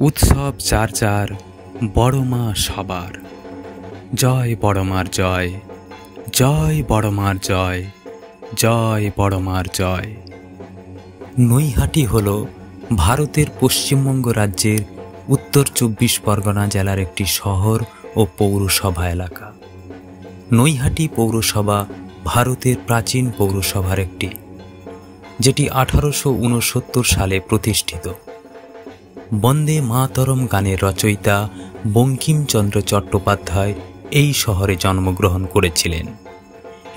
উৎসব চার চার, বড় মা সবার। জয় বড় মার জয়, জয় বড় মার জয়, জয় বড় মার জয়। নৈহাটি হল ভারতের পশ্চিমবঙ্গ রাজ্যের উত্তর ২৪ পরগনা জেলার একটি শহর ও পৌরসভা এলাকা। নৈহাটি পৌরসভা ভারতের প্রাচীন পৌরসভার একটি, যেটি 1869 সালে প্রতিষ্ঠিত। বন্দে মাতরম গানের রচয়িতা বঙ্কিমচন্দ্র চট্টোপাধ্যায় এই শহরে জন্মগ্রহণ করেছিলেন।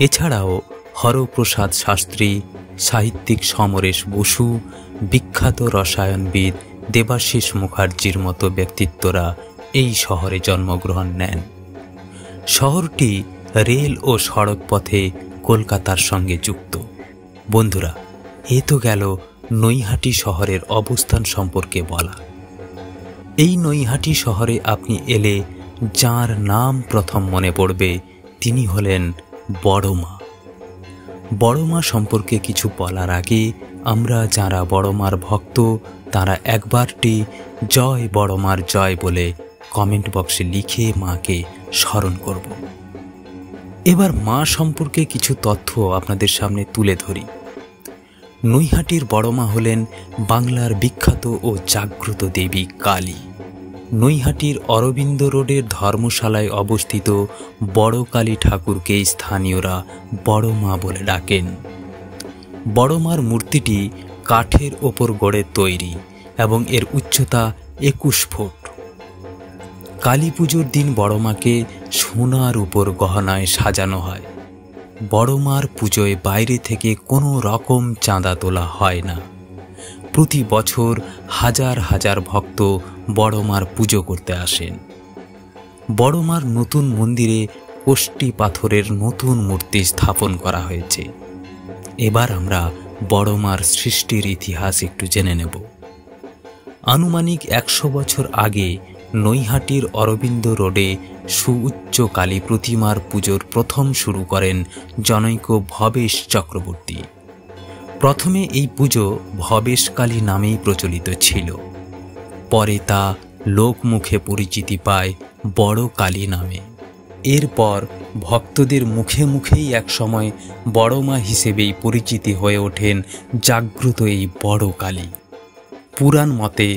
এছাড়াও হরপ্রসাদ শাস্ত্রী, সাহিত্যিক সমরেশ বসু, বিখ্যাত রসায়নবিদ দেবাশিস মুখার্জির মতো ব্যক্তিত্বরা এই শহরে জন্মগ্রহণ নেন। শহরটি রেল ও সড়ক পথে কলকাতার সঙ্গে যুক্ত। বন্ধুরা, এ তো গেল নৈহাটি শহরের অবস্থান সম্পর্কে বলা। এই নৈহাটি শহরে আপনি এলে যার নাম প্রথম মনে পড়বে তিনি হলেন বড় মা। বড় মা সম্পর্কে কিছু বলার আগে আমরা যারা বড় মার ভক্ত তারা একবারটি জয় বড় মার জয় বলে কমেন্ট বক্সে লিখে মাকে স্মরণ করব। এবার মা সম্পর্কে কিছু তথ্য আপনাদের সামনে তুলে ধরি। নৈহাটির বড় মা হলেন বাংলার বিখ্যাত ও জাগ্রত দেবী কালী। নৈহাটির অরবিন্দ রোডের ধর্মশালায় অবস্থিত বড় কালী ঠাকুরকে স্থানীয়রা বড় মা বলে ডাকেন। বড় মার মূর্তিটি কাঠের ওপর গড়ে তৈরি এবং এর উচ্চতা 21 ফুট। কালী পুজোর দিন বড় মাকে সোনার উপর গহনায় সাজানো হয়। বড় মার পুজোয় বাইরে থেকে কোনো রকম চাঁদা তোলা হয় না। প্রতি বছর হাজার হাজার ভক্ত বড় মার পুজো করতে আসেন। বড় মার নতুন মন্দিরে কোষ্টি পাথরের নতুন মূর্তি স্থাপন করা হয়েছে। এবার আমরা বড় মার সৃষ্টির ইতিহাস একটু জেনে নেব। আনুমানিক 100 বছর আগে নৈহাটির অরবিন্দ রোডে সুউচ্চ কালী প্রতিমার পুজোর প্রথম শুরু করেন জনৈক ভবেশ চক্রবর্তী। প্রথমে এই পুজো ভবেশ কালী নামেই প্রচলিত ছিল। পরে তা লোকমুখে পরিচিতি পায় বড় কালী নামে। এরপর ভক্তদের মুখে মুখেই একসময় বড় মা হিসেবেই পরিচিতি হয়ে ওঠেন জাগ্রত এই বড় কালী। পুরাণ মতে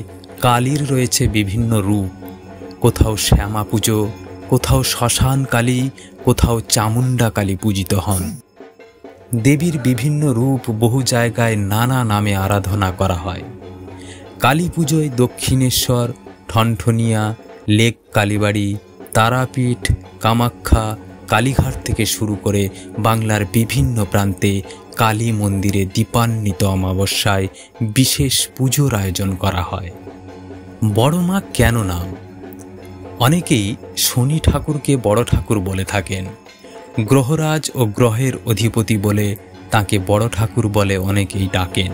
কালীর রয়েছে বিভিন্ন রূপ। কোথাও শ্যামা পুজো, কোথাও শ্মশান কালী, কোথাও চামুণ্ডা কালী পূজিত হন। দেবীর বিভিন্ন রূপ বহু জায়গায় নানা নামে আরাধনা করা হয়। কালী পুজোয় দক্ষিণেশ্বর, ঠনঠনিয়া, লেক কালীবাড়ি, তারাপীঠ, কামাখ্যা, কালীঘাট থেকে শুরু করে বাংলার বিভিন্ন প্রান্তে কালী মন্দিরে দীপান্বিত অমাবস্যায় বিশেষ পুজোর আয়োজন করা হয়। বড় মা কেন নাম? অনেকেই শনি ঠাকুরকে বড় ঠাকুর বলে থাকেন। গ্রহরাজ ও গ্রহের অধিপতি বলে তাকে বড় ঠাকুর বলে অনেকেই ডাকেন।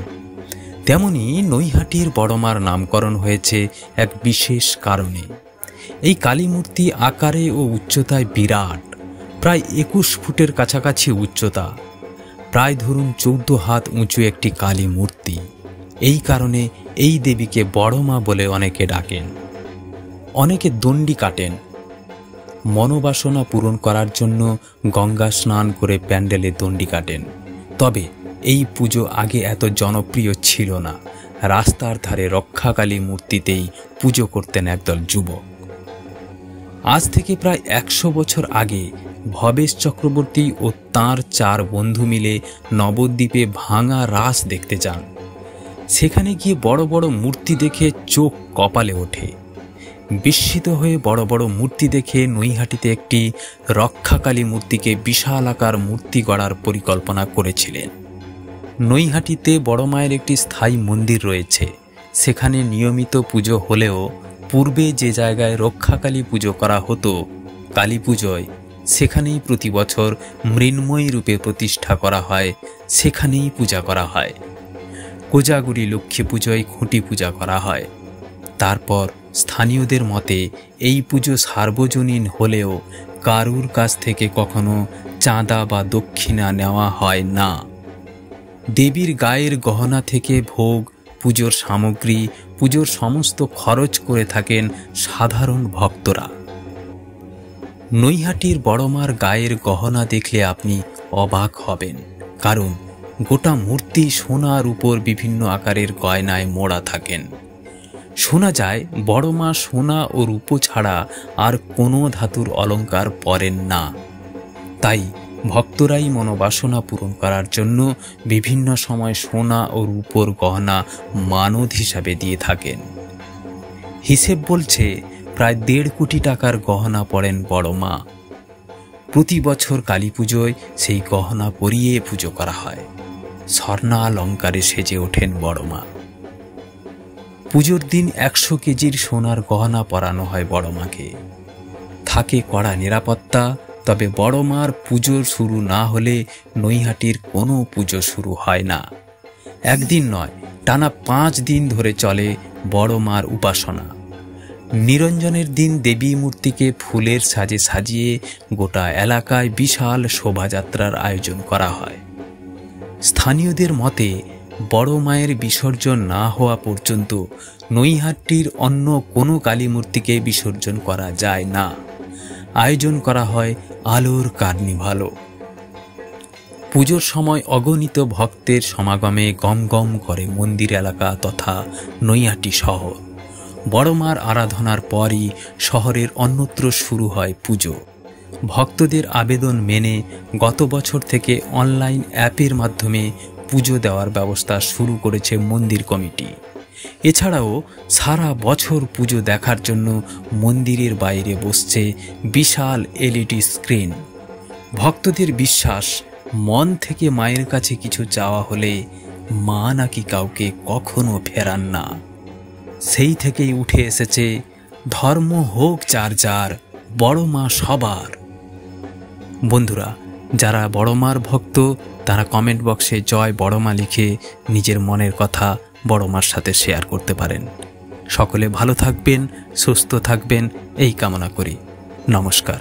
তেমনি নৈহাটির বড় মার নামকরণ হয়েছে এক বিশেষ কারণে। এই কালী মূর্তি আকারে ও উচ্চতায় বিরাট, প্রায় 21 ফুটের কাছাকাছি উচ্চতা, প্রায় ধরুন 14 হাত উঁচু একটি কালী মূর্তি। এই কারণে এই দেবীকে বড় মা বলে অনেকে ডাকেন। অনেকে দণ্ডি কাটেন। মনোবাসনা পূরণ করার জন্য গঙ্গা স্নান করে প্যান্ডেলে দণ্ডি কাটেন। তবে এই পুজো আগে এত জনপ্রিয় ছিল না। রাস্তার ধারে রক্ষাকালী মূর্তিতেই পুজো করতেন একদল যুবক। আজ থেকে প্রায় 100 বছর আগে ভবেশ চক্রবর্তী ও তাঁর 4 বন্ধু মিলে নবদ্বীপে ভাঙা রাস দেখতে যান। সেখানে গিয়ে বড় বড় মূর্তি দেখে চোখ কপালে ওঠে। বিস্মিত হয়ে বড় বড় মূর্তি দেখে নৈহাটিতে একটি রক্ষাকালী মূর্তিকে বিশাল আকার মূর্তি গড়ার পরিকল্পনা করেছিলেন। নৈহাটিতে বড় মায়ের একটি স্থায়ী মন্দির রয়েছে। সেখানে নিয়মিত পুজো হলেও পূর্বে যে জায়গায় রক্ষাকালী পুজো করা হতো কালী পুজোয়, সেখানেই প্রতি বছর মৃন্ময়ী রূপে প্রতিষ্ঠা করা হয়, সেখানেই পূজা করা হয়। কোজাগুড়ি লক্ষ্মী পুজোয় খুঁটি পূজা করা হয়। তারপর স্থানীয়দের মতে এই পুজো সার্বজনীন হলেও কারুর কাছ থেকে কখনো চাঁদা বা দক্ষিণা নেওয়া হয় না। দেবীর গায়ের গহনা থেকে ভোগ পুজোর সামগ্রী, পুজোর সমস্ত খরচ করে থাকেন সাধারণ ভক্তরা। নৈহাটির বড়মার গায়ের গহনা দেখলে আপনি অবাক হবেন, কারণ গোটা মূর্তি সোনার উপর বিভিন্ন আকারের গয়নায় মোড়া থাকেন। শোনা যায় বড়মা সোনা ও রূপো ছাড়া আর কোনো ধাতুর অলংকার পরেন না। তাই ভক্তরাই মনোবাসনা পূরণ করার জন্য বিভিন্ন সময় সোনা ও রূপোর গহনা মানত হিসাবে দিয়ে থাকেন। হিসেব বলছে প্রায় 1.5 কোটি টাকার গহনা পরেন বড়মা। প্রতি বছর কালী পুজোয় সেই গহনা পরিয়ে পুজো করা হয়। স্বর্ণালঙ্কারে সেজে ওঠেন বড়মা। পুজোর দিন 100 কেজির সোনার গহনা পরানো হয় বড়মাকে। থাকে কড়া নিরাপত্তা, তবে বড়মার পুজো শুরু না হলে নৈহাটির কোনো পুজো শুরু হয় না। একদিন নয়, টানা 5 দিন ধরে চলে বড়মার উপাসনা। নিরঞ্জনের দিন দেবী মূর্তিকে ফুলের সাজে সাজিয়ে গোটা এলাকায় বিশাল শোভাযাত্রার আয়োজন করা হয়। স্থানীয়দের মতে বড় মায়ের বিসর্জন না হওয়া পর্যন্ত নৈহাটির অন্য কোনো কালী মূর্তিকে বিসর্জন করা যায় না। আয়োজন করা হয় আলোর কার্নিভালও। পুজোর সময় অগণিত ভক্তের সমাগমে গমগম করে মন্দির এলাকা তথা নৈহাটি শহর। বড়মার আরাধনার পরই শহরের অন্যত্র শুরু হয় পুজো। ভক্তদের আবেদন মেনে গত বছর থেকে অনলাইন অ্যাপের মাধ্যমে পুজো দেওয়ার ব্যবস্থা শুরু করেছে মন্দির কমিটি। এছাড়াও সারা বছর পুজো দেখার জন্য মন্দিরের বাইরে বসছে বিশাল LED স্ক্রিন। ভক্তদের বিশ্বাস, মন থেকে মায়ের কাছে কিছু চাওয়া হলে মা নাকি কাউকে কখনো ফেরান না। সেই থেকেই উঠে এসেছে ধর্ম হোক যার যার, বড় মা সবার। বন্ধুরা, যারা বড় মার ভক্ত তারা কমেন্ট বক্সে জয় বড় মা লিখে নিজের মনের কথা বড় মার সাথে শেয়ার করতে পারেন। সকলে ভালো থাকবেন, সুস্থ থাকবেন এই কামনা করি। নমস্কার।